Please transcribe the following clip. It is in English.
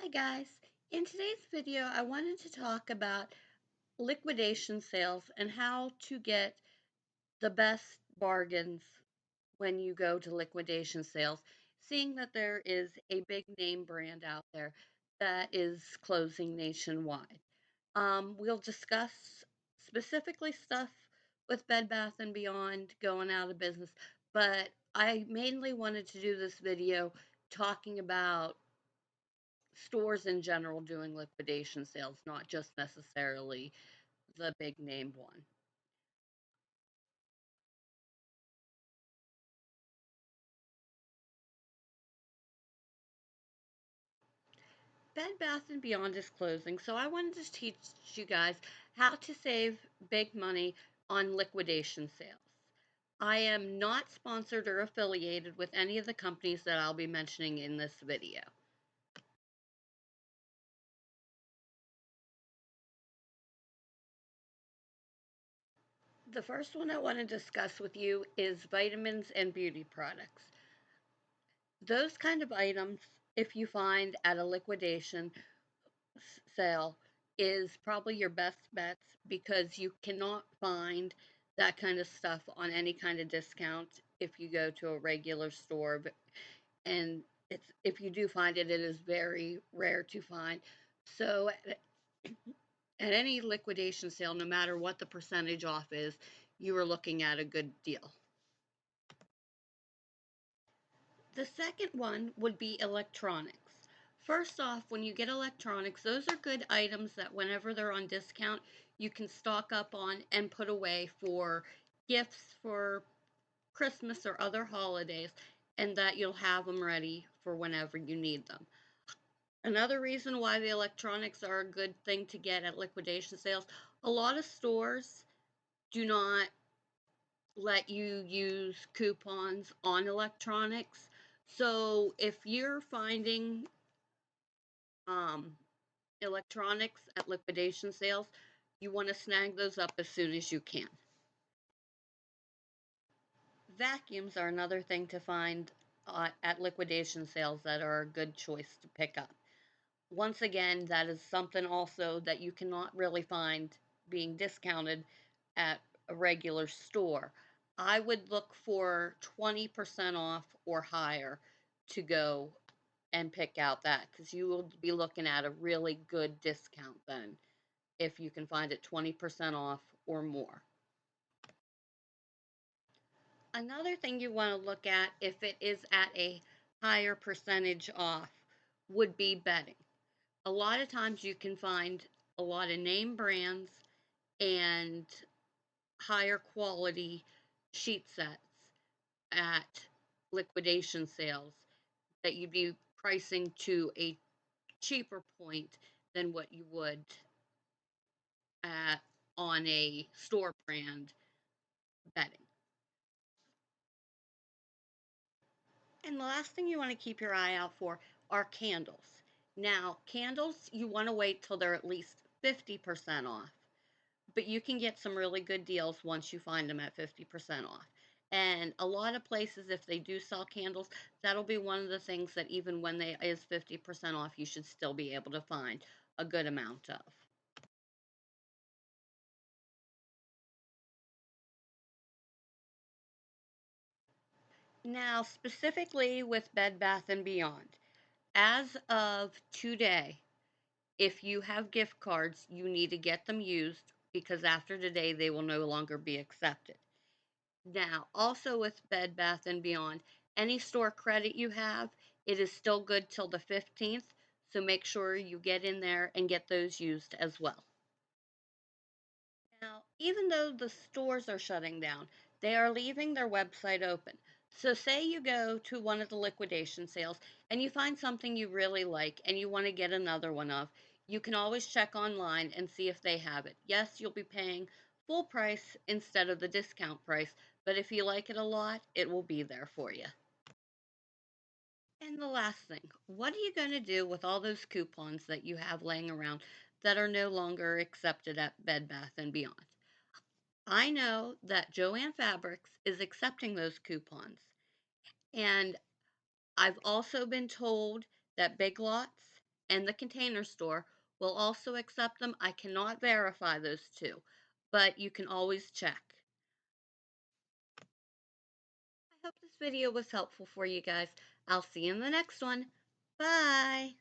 Hi guys. In today's video, I wanted to talk about liquidation sales and how to get the best bargains when you go to liquidation sales, seeing that there is a big name brand out there that is closing nationwide. We'll discuss specifically stuff with Bed Bath and Beyond going out of business, but I mainly wanted to do this video talking about stores in general doing liquidation sales, not just necessarily the big named one. Bed Bath and Beyond is closing, so I wanted to teach you guys how to save big money on liquidation sales. I am not sponsored or affiliated with any of the companies that I'll be mentioning in this video. The first one I want to discuss with you is vitamins and beauty products. Those kind of items, if you find at a liquidation sale, is probably your best bets because you cannot find that kind of stuff on any kind of discount if you go to a regular store. And if you do find it, it is very rare to find. So at any liquidation sale, no matter what the percentage off is, you are looking at a good deal. The second one would be electronics. First off, when you get electronics, those are good items that whenever they're on discount, you can stock up on and put away for gifts for Christmas or other holidays, and that you'll have them ready for whenever you need them. Another reason why the electronics are a good thing to get at liquidation sales, a lot of stores do not let you use coupons on electronics. So if you're finding um, electronics at liquidation sales, you want to snag those up as soon as you can. Vacuums are another thing to find at liquidation sales that are a good choice to pick up. Once again, that is something also that you cannot really find being discounted at a regular store. I would look for 20% off or higher to go and pick out that because you will be looking at a really good discount then if you can find it 20% off or more. Another thing you want to look at if it is at a higher percentage off would be bedding. A lot of times you can find a lot of name brands and higher quality sheet sets at liquidation sales that you'd be pricing to a cheaper point than what you would at on a store brand bedding. And the last thing you want to keep your eye out for are candles. Now, candles, you want to wait till they're at least 50% off, but you can get some really good deals once you find them at 50% off. And a lot of places, if they do sell candles, that'll be one of the things that even when they is 50% off, you should still be able to find a good amount of. Now, specifically with Bed Bath and Beyond, as of today, if you have gift cards, you need to get them used because after today they will no longer be accepted. Now, also with Bed Bath and Beyond, any store credit you have, it is still good till the 15th, so make sure you get in there and get those used as well. Now, even though the stores are shutting down, they are leaving their website open. So, say you go to one of the liquidation sales and you find something you really like and you want to get another one of, you can always check online and see if they have it. Yes, you'll be paying full price instead of the discount price, but if you like it a lot, it will be there for you. And the last thing, what are you going to do with all those coupons that you have laying around that are no longer accepted at Bed Bath and Beyond? I know that Joann Fabrics is accepting those coupons. And I've also been told that Big Lots and the Container Store will also accept them. I cannot verify those two, but you can always check. I hope this video was helpful for you guys. I'll see you in the next one. Bye.